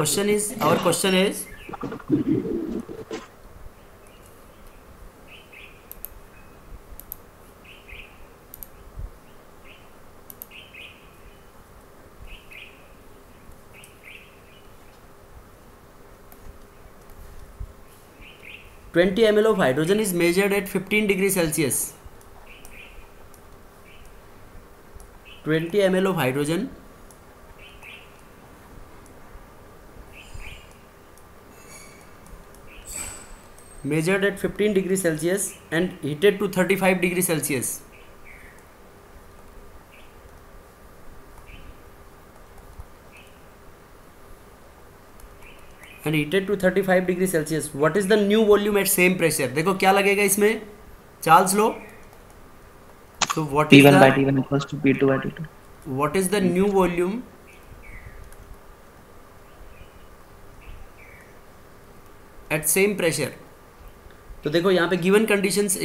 our question is 20 ml of hydrogen is measured at 15 degrees Celsius. 20 ml of hydrogen measured at 15 degrees Celsius and heated to 35 degrees Celsius. And heated to 35 degree Celsius. What is the new volume at same pressure? देखो क्या लगेगा इसमें, Charles low. So what is P1 by the T1 equals to P2 by T2. what is the new volume at same pressure? तो देखो यहाँ पे given conditions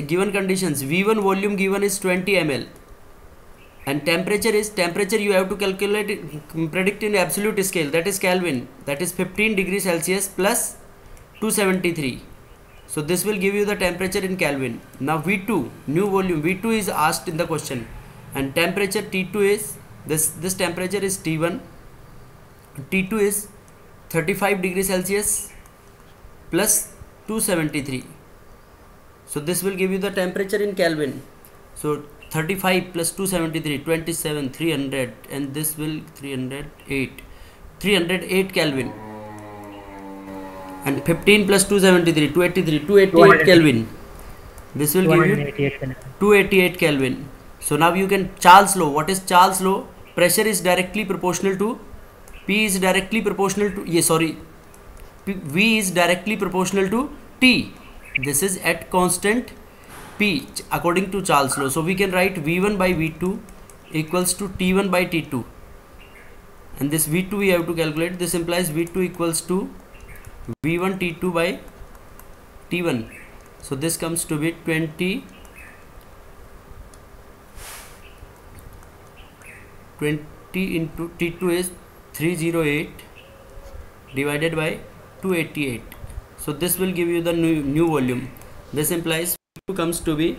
V1 volume given is 20 ml and temperature you have to calculate predict in absolute scale, that is Kelvin, that is 15 degrees Celsius plus 273. So this will give you the temperature in Kelvin. Now V2 new volume V2 is asked in the question and temperature T2 is this temperature is T1. T2 is 35 degrees Celsius plus 273. So this will give you the temperature in Kelvin. So 35 plus 273 27 300 and this will 308 Kelvin and 15 plus 273 288 Kelvin. This will give you 288 Kelvin. So now you can Charles law. What is Charles law? Pressure is directly proportional to P is directly proportional to V is directly proportional to T. This is at constant P according to Charles law. So we can write V1 by V2 equals to T1 by T2 and this V2 we have to calculate. This implies V2 equals to V1 T2 by T1. So this comes to be 20 into T2 is 308 divided by 288. So this will give you the new volume. This implies V2 comes to be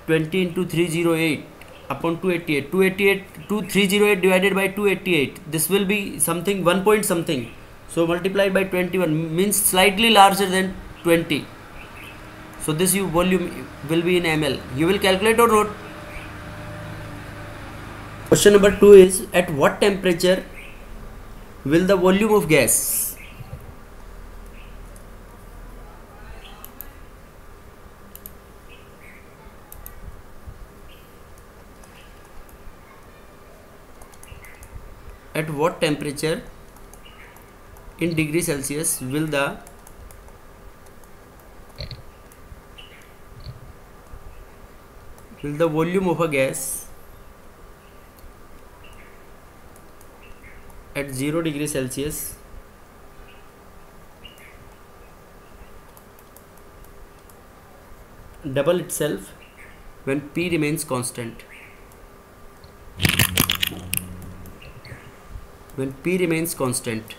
20 into 308 upon 288. 308 divided by 288. This will be something 1 point something. So multiplied by 21 means slightly larger than 20. So this volume will be in ml. You will calculate or not? Question number 2 is at what temperature will the volume of gas at what temperature in degree Celsius will the volume of a gas at 0 degree Celsius double itself when P remains constant? When P remains constant.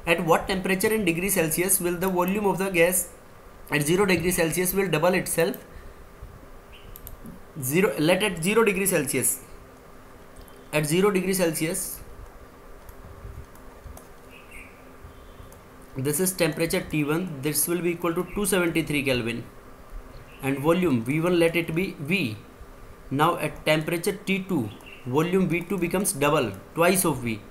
At what temperature in degree Celsius will the volume of the gas at 0 degree Celsius will double itself? At 0 degree Celsius. At 0 degree Celsius, this is temperature T1. This will be equal to 273 Kelvin and volume V1 let it be V. Now at temperature T2, volume V2 becomes double, twice of V.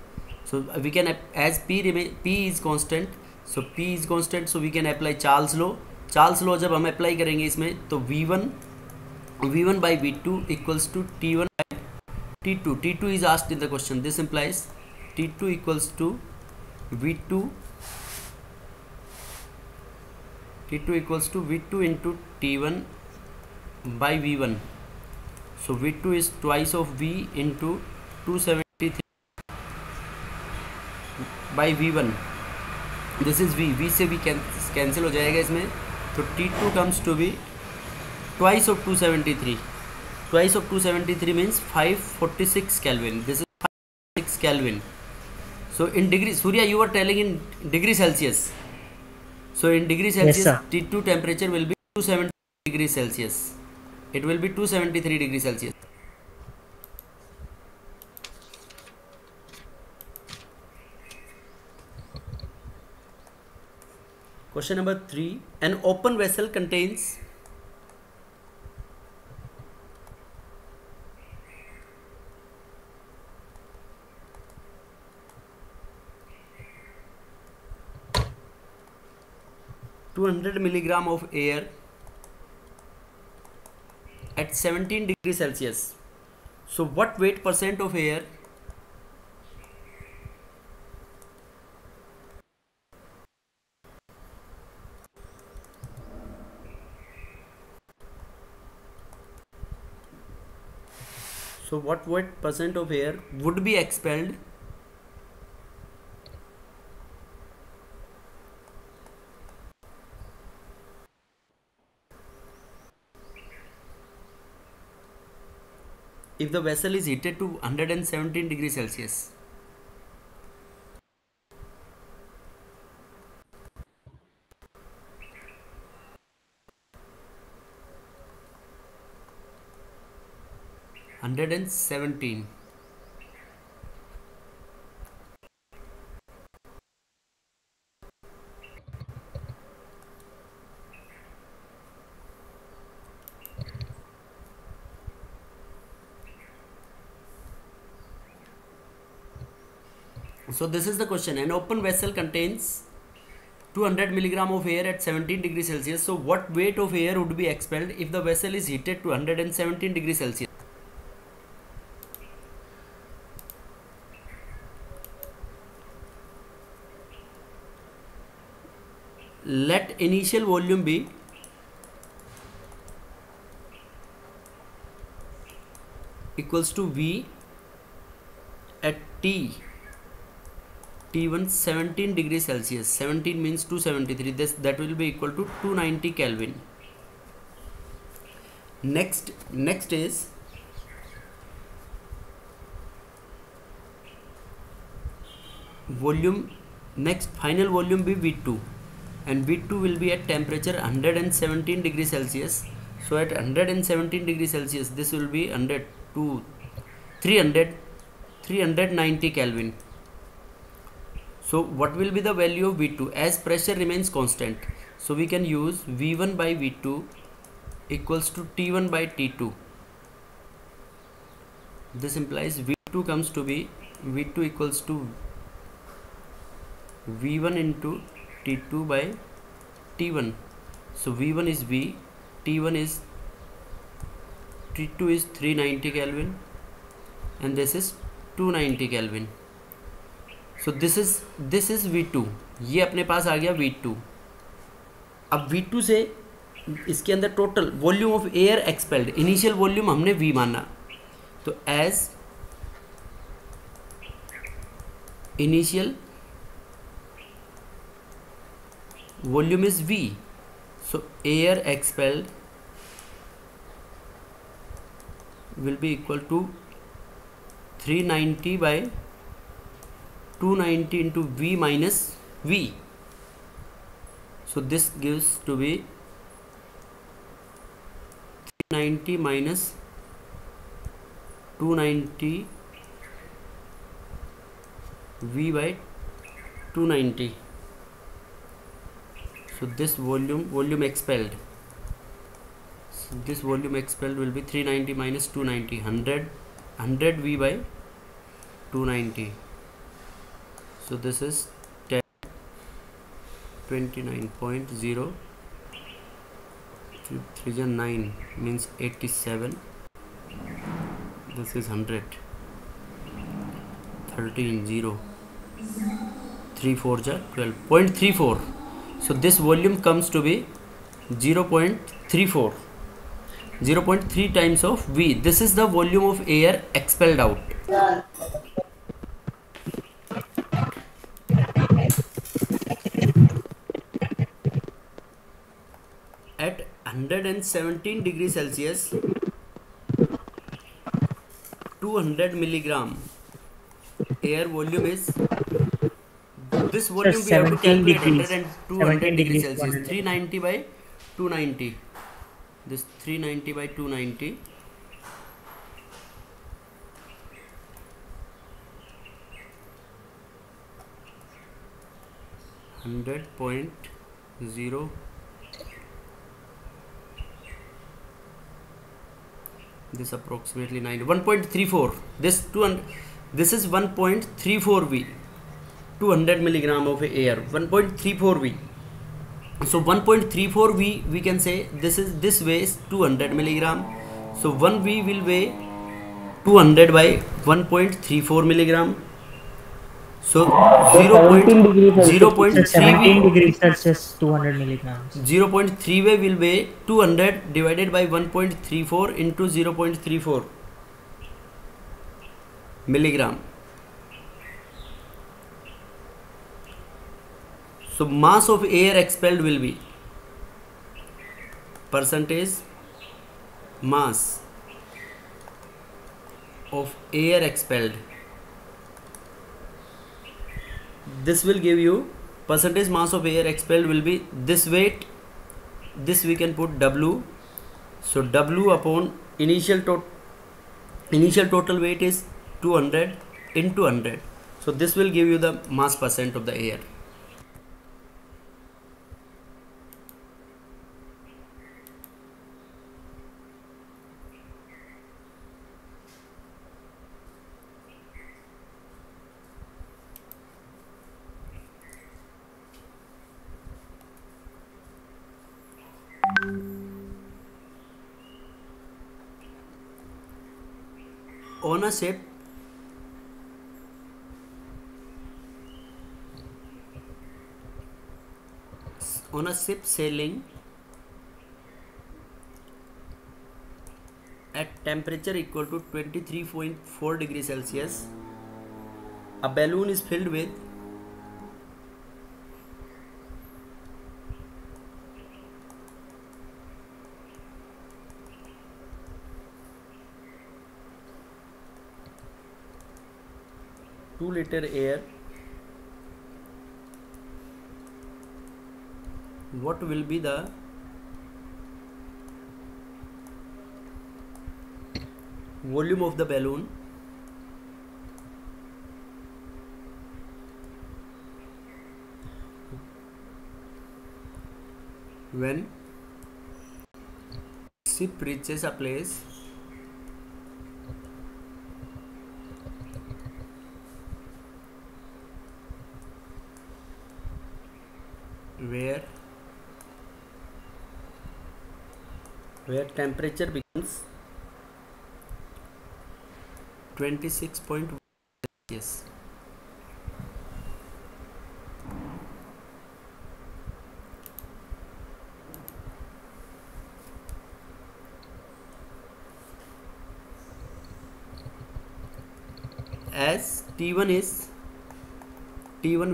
So we can, as P is constant, so P is constant, so we can apply Charles law. Charles law जब हम apply करेंगे इसमें तो V1 by V2 equals to T1 by T2. T2 is asked in the question. This implies T2 equals to V2. T2 equals to V2 into T1 by V1. So V2 is twice of V into 273 by V1. This is V से भी cancel हो जाएगा इसमें. तो T2 comes to be twice of 273. Twice of 273 means 546 Kelvin. This is 546 Kelvin. So So in degree, Surya, you were telling in degree Celsius. So in degree Celsius, sir. T2 temperature will be 270 degrees Celsius. It will be 273 degrees Celsius. Question number 3. An open vessel contains 200 milligram of air at 17 degrees Celsius. So what weight percent of air what weight percent of air would be expelled if the vessel is heated to 117 degrees Celsius? Hundred and 17. So this is the question. An open vessel contains 200 milligram of air at 17 degrees Celsius. So what weight of air would be expelled if the vessel is heated to 117 degrees Celsius? Let initial volume be equals to V at T1 17 degrees Celsius. 17 means 273. That will be equal to 290 Kelvin. Next is volume. Next final volume be V2, and V2 will be at temperature 117 degrees Celsius. So at 117 degrees Celsius, this will be 100 to 390 Kelvin. So what will be the value of V2 as pressure remains constant? So we can use V1 by V2 equals to T1 by T2. This implies V2 comes to be V2 equals to V1 into T2 by T1. So V1 is V, T1 is T2 is 390 Kelvin, and this is 290 Kelvin. So this is V2. ये अपने पास आ गया V2. अब V2 से इसके अंदर total volume of air expelled, initial volume हमने V माना, तो as initial volume is V, so air expelled will be equal to 390 by 290 into V minus V. So this gives to be 390 minus 290 V by 290. So this volume expelled. So this volume expelled will be 390 minus 290, 100 V by 290. So this is 10, 29.0. 3 is 9 means 87. This is 100. 13 0. 3 4 is 12.34. So this volume comes to be 0.34, 0.3 times of V. This is the volume of air expelled out. At 117 degrees Celsius, 200 milligram air volume is this volume we have to 17 calculate degrees. 100 and 200 degrees Celsius. 200. 390 by 290. This 390 by 290. 100.0. This approximately 1.34. This 200. This is 1.34 V. 200 milligram of air. 1.34 V. So 1.34 V, we can say this weighs 200 milligram. So 1 V will weigh 200 by 1.34 milligram. So 0.3 17 degrees Celsius 200 milligrams. 0.3 V will weigh 200 divided by 1.34 into 0.34 milligram. So mass of air expelled will be percentage mass of air expelled. This will give you percentage mass of air expelled will be this weight. This we can put W. So W upon initial total weight is 200 into 100. So this will give you the mass percent of the air. On a ship, sailing at temperature equal to 23.4 degrees Celsius, a balloon is filled with liter air. What will be the volume of the balloon when ship reaches a place where temperature becomes 26.1 Celsius. As T1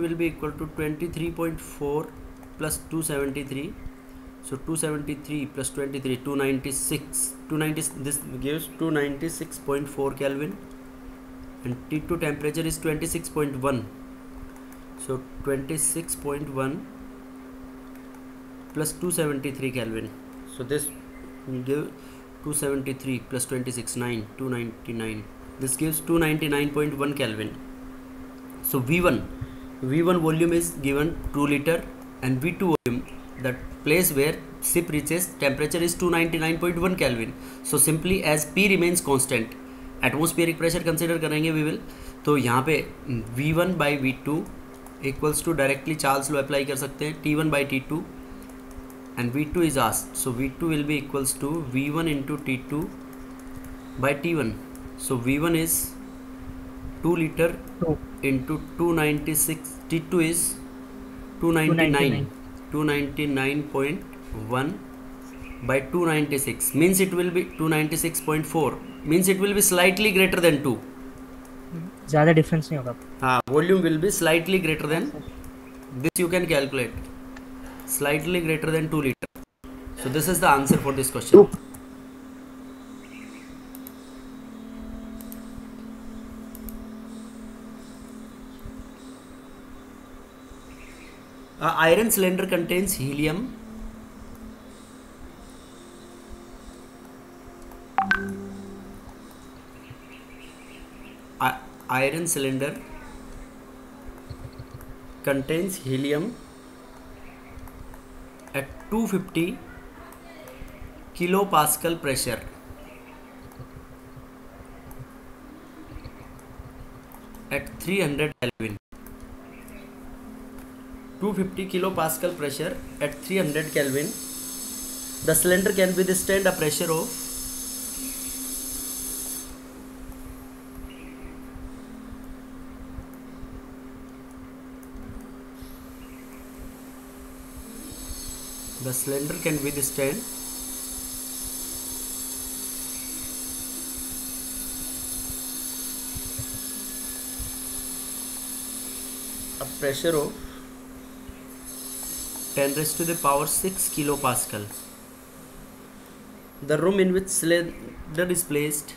will be equal to 23.4 plus 273. So 273 plus 23, 296. This gives 296.4 Kelvin, and T2 temperature is 26.1. So 26.1 plus 273 Kelvin. So this will give 273 plus 26, 299. This gives 299.1 Kelvin. So V1 volume is given 2 liter, and V2 volume, the place where ship reaches temperature, is 299.1 Kelvin. So simply as P remains constant, atmospheric pressure consider करेंगे we will. तो यहाँ पे V1 by V2 equals to directly Charles law apply कर सकते हैं, T1 by T2, and V2 is asked. So V2 will be equals to V1 into T2 by T1. So V1 is 2 liter into 296. T2 is 299.1 by 296, means it will be 296.4, means it will be slightly greater than 2. ज़्यादा difference नहीं होगा. हाँ, volume will be slightly greater than this. You can calculate slightly greater than 2 liter. So this is the answer for this question. Iron cylinder contains helium. Iron cylinder contains helium at 250 kilopascal pressure. At 300 Kelvin. 250 kilopascal pressure at 300 Kelvin. The cylinder can withstand a pressure of a pressure of 10 raised to the power 6 kilopascal. The room in which cylinder is placed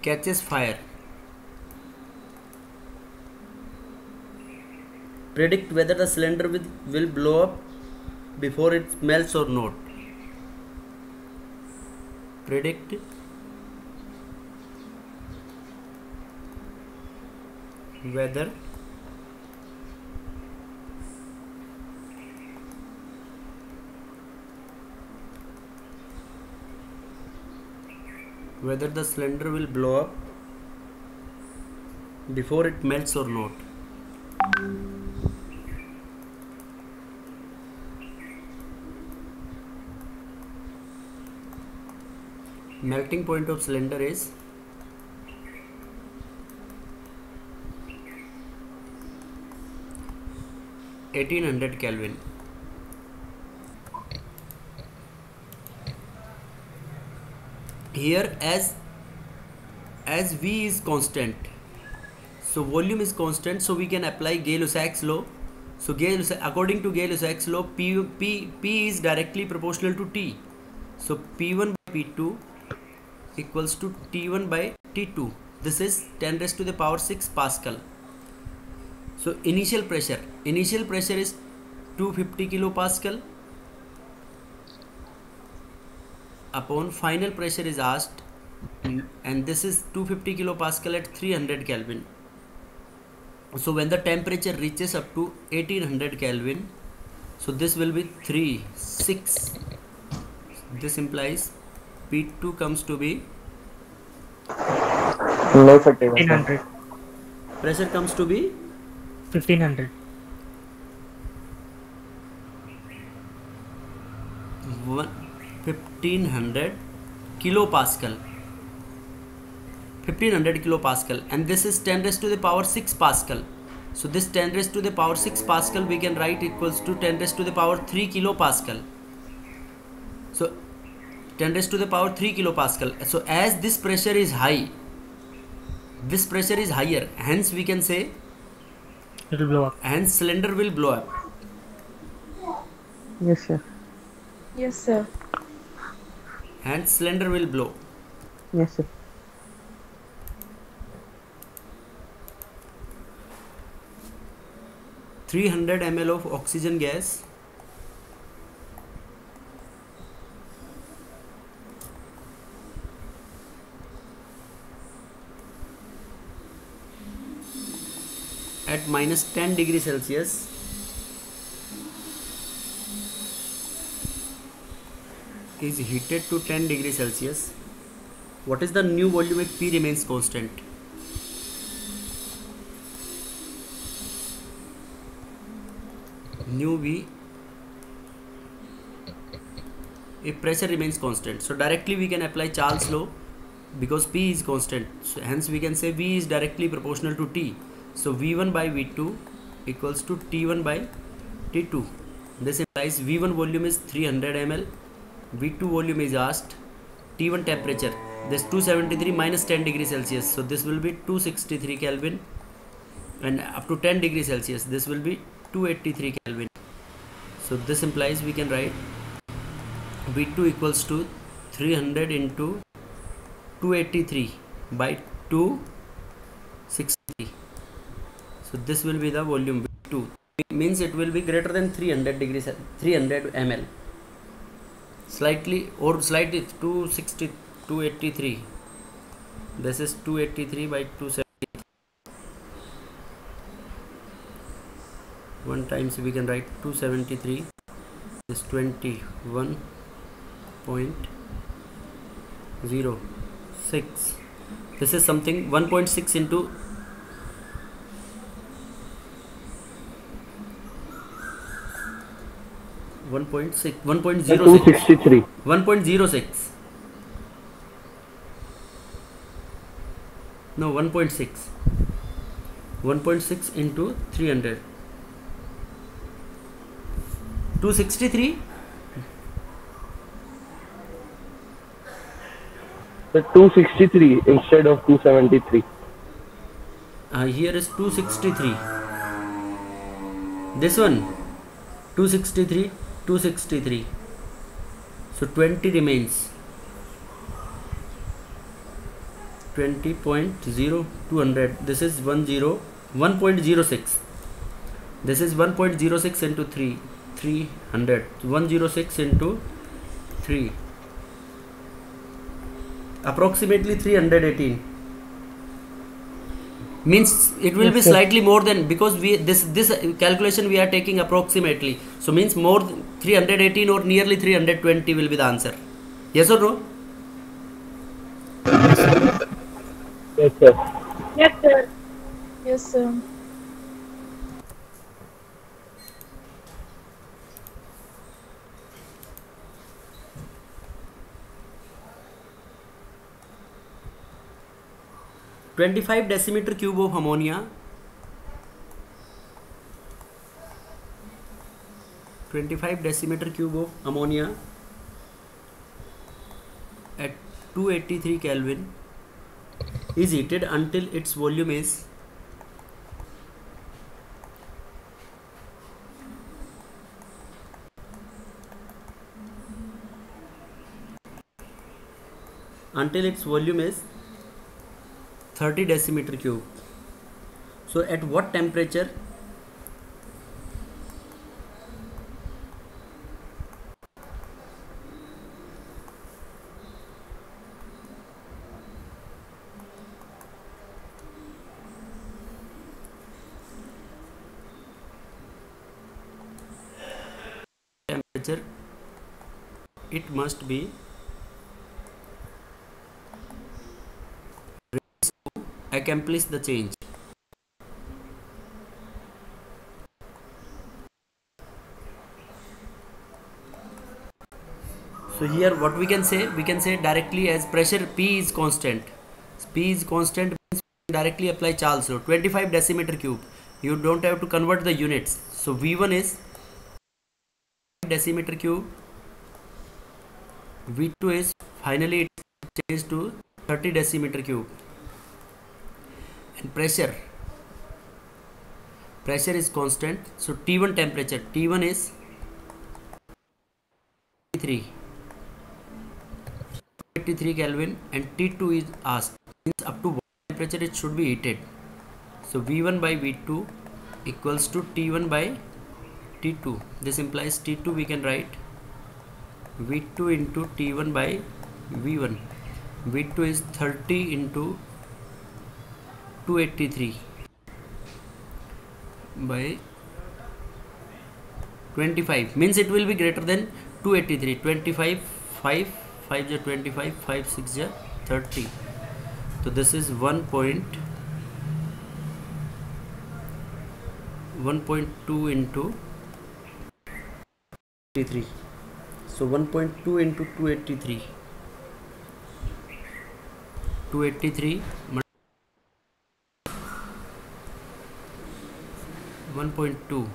catches fire. Predict whether the cylinder will blow up before it melts or not. Predict whether the cylinder will blow up before it melts or not. Melting point of cylinder is 1800 Kelvin. Here as V is constant, so volume is constant, so we can apply Gay-Lussac's law. So according to Gay-Lussac's law, P is directly proportional to T. So P1 by P2 equals to T1 by T2. This is 10 raised to the power 6 Pascal. So initial pressure is 250 kilopascal upon final pressure is asked, and this is 250 kilopascal at 300 Kelvin. So when the temperature reaches up to 1800 Kelvin, so this will be 6. This implies P2 comes to be 1500. Pressure comes to be 1500. 1500 kilopascal. 1500 kilopascal, and this is 10 raised to the power 6 Pascal. So this 10 raised to the power 6 Pascal we can write equals to 10 raised to the power 3 kilopascal. So 10 raised to the power 3 kilopascal. So as this pressure is high, this pressure is higher, hence we can say It will blow up. hence cylinder will blow up. Yes, sir. Yes, sir. Hence cylinder will blow. Yes, sir. $300 ml of oxygen gas at minus 10 degrees Celsius is heated to 10 degrees Celsius. What is the new volume if P remains constant? New V if pressure remains constant. So directly we can apply Charles' law because P is constant. So hence we can say V is directly proportional to T. So V1 by V2 equals to T1 by T2. This implies V1 volume is 300 ml, V2 volume is asked, T1 temperature, this 273 minus 10 degrees Celsius, so this will be 263 Kelvin, and up to 10 degrees Celsius this will be 283 Kelvin. So this implies we can write V2 equals to 300 into 283 by 260. So this will be the volume V2. It means it will be greater than 300 degrees, 300 ml. Slightly 260, 283. This is 283 by 270. One times we can write 273 is 21.06. This is something 1.6 into 1.6, 1.06, 1.06. No, 1.6. 1.6 into 300. 263. The 263 instead of 273. Here is 263. This one 263, 263. So 20 remains. 20.0200. This is 1.06. This is 1.06 into 300. 106 into 3. Approximately 318. Means it will be slightly more than, because we this calculation we are taking approximately. So means more 318 or nearly 320 will be the answer. Yes or no? Yes, sir. Yes, sir. Yes, sir. $25 decimeter cube of ammonia. 25 decimeter cube of ammonia at 283 Kelvin is heated until its volume is until its volume is 30 decimeter cube. So at what temperature it must be accomplish the change. So here what we can say directly as pressure P is constant. P is constant means directly apply Charles law. 25 decimeter cube. You don't have to convert the units. So V1 is decimeter cube. V2 is finally it changed to 30 decimeter cube. And pressure is constant. So T1 temperature, T1 is 83 Kelvin, and T2 is asked, means up to what temperature it should be heated. So V1 by V2 equals to T1 by T2. This implies T2 we can write V2 into T1 by V1. V2 is 30 into 283 by 25, means it will be greater than 283. 25, 5 is 25, 5 6 is 30. So this is 1.2 into 83. So 1.2 into 283. 283 1.2.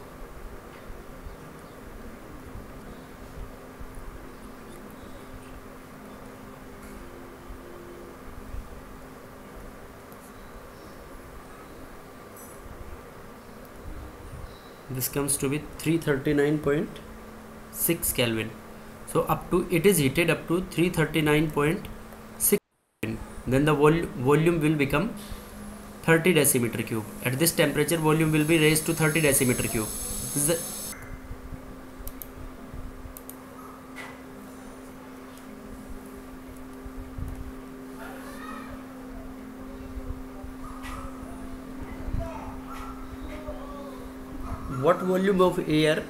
This comes to be 339.8 6 Kelvin. So up to it is heated up to 339.6 Kelvin. Then the volume will become 30 decimeter cube. At this temperature, volume will be raised to 30 decimeter cube. This is the what volume of air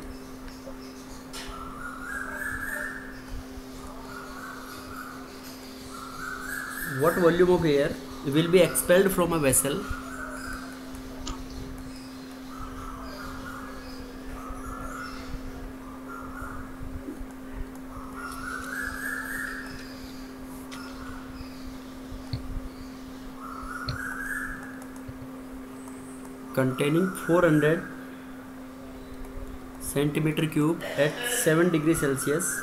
will be expelled from a vessel containing 400 centimeter cube at 7 degrees Celsius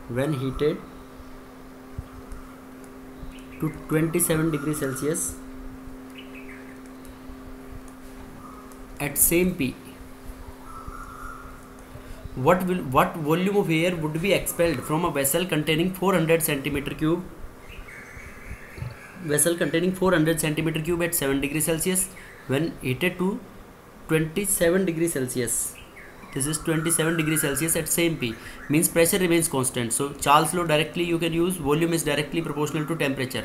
when heated to 27 degrees Celsius at same P. What volume of air would be expelled from a vessel containing 400 centimeter cube at 7 degrees Celsius when heated to 27 degrees Celsius. This is 27 degrees Celsius at same P, means pressure remains constant. So Charles law directly you can use, volume is directly proportional to temperature.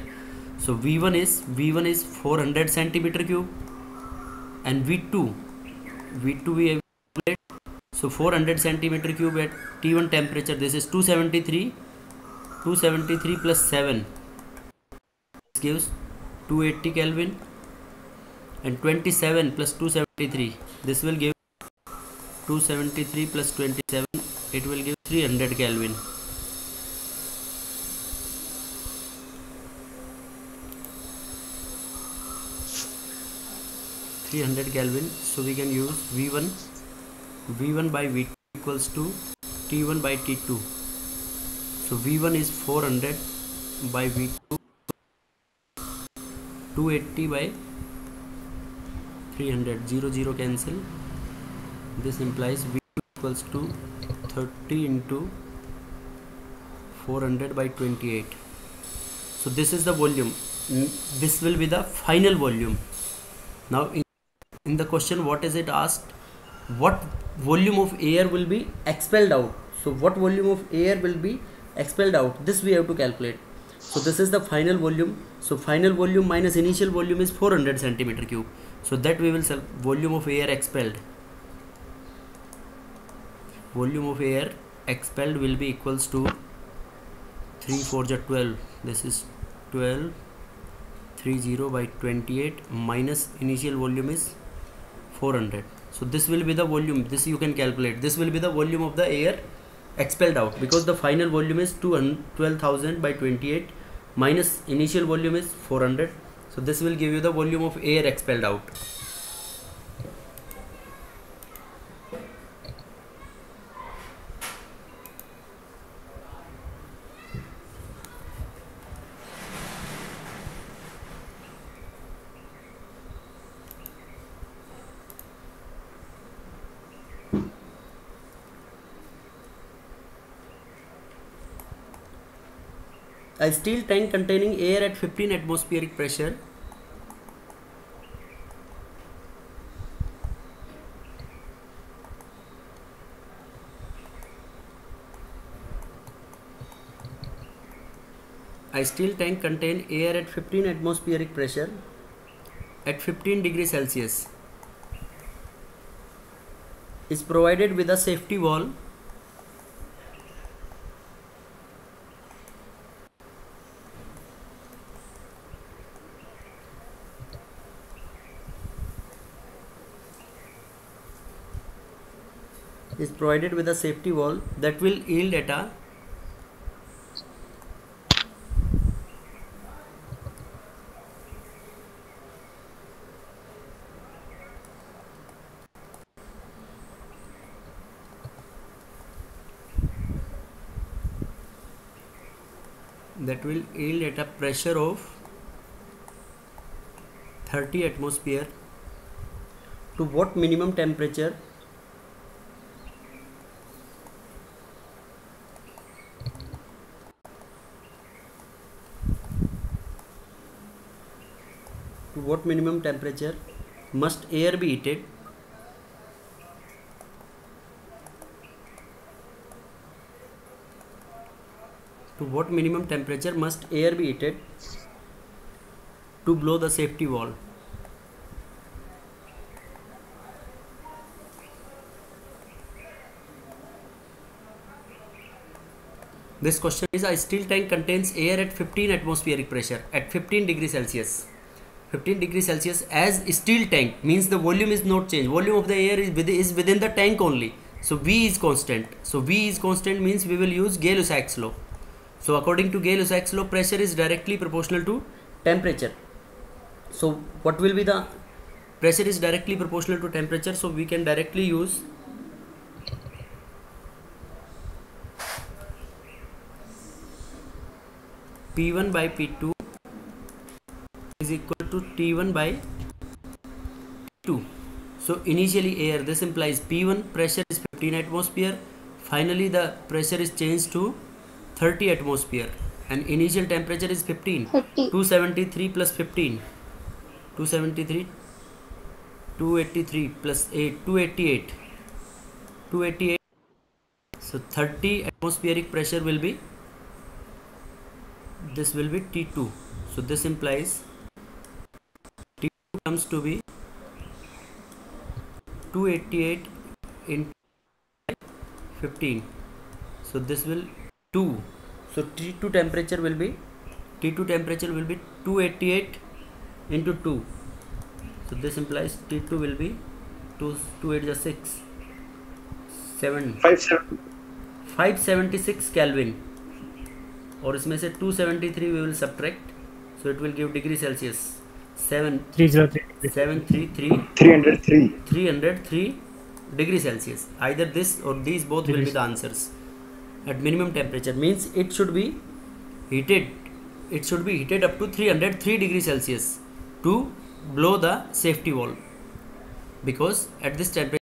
So V1 is 400 centimeter cube and V2 we have calculated. So 400 centimeter cube at T1 temperature, this is 273 plus 7, this gives 280 Kelvin, and 27 plus 273, this will give 273 plus 27, it will give 300 Kelvin. So we can use V1 by V2 equals to T1 by T2. So V1 is 400 by V2, 280 by 300, 0 cancel. This implies V2 equals to 30 into 400 by 28. So this is the volume. This will be the final volume. Now in the question, what is it asked? What volume of air will be expelled out? So what volume of air will be expelled out? This we have to calculate. So this is the final volume. So final volume minus initial volume is 400 centimeter cube. So that we will solve volume of air expelled. Volume of air expelled will be equals to 3 4 12. This is 12, 30 by 28 minus initial volume is 400. So this will be the volume. This you can calculate. This will be the volume of the air expelled out, because the final volume is 12,000 by 28 minus initial volume is 400. So this will give you the volume of air expelled out. A steel tank containing air at 15 atmospheric pressure contain air at 15 atmospheric pressure at 15 degrees Celsius is provided with a safety valve that will yield at a pressure of 30 atmosphere, to what minimum temperature must air be heated to blow the safety valve? This question is: a steel tank contains air at 15 atmospheric pressure at 15 degrees Celsius. 15 degrees Celsius as steel tank means the volume is not changed. Volume of the air is within the tank only. So V is constant. So V is constant means we will use Gay-Lussac's law. So according to Gay-Lussac's law, pressure is directly proportional to temperature. So what will be the pressure is directly proportional to temperature? So we can directly use P1 by P2 is equal to T1 by T2. So initially air, this implies P1 pressure is 15 atmosphere, finally the pressure is changed to 30 atmosphere and initial temperature is 15. 273 plus 15, 273, 283 plus 8, 288, 288. So 30 atmospheric pressure will be, this will be T2. So this implies T2 comes to be 288 into 15. So this will 2. So T2 temperature will be 288 into 2. So this implies T2 will be 2 8 is 6 7 576 Kelvin. और इसमें से 273 we will subtract, so it will give degree Celsius 303 degree Celsius. Either this or these both will be the answers. At minimum temperature means it should be heated up to 303 degrees Celsius to blow the safety valve, because at this temperature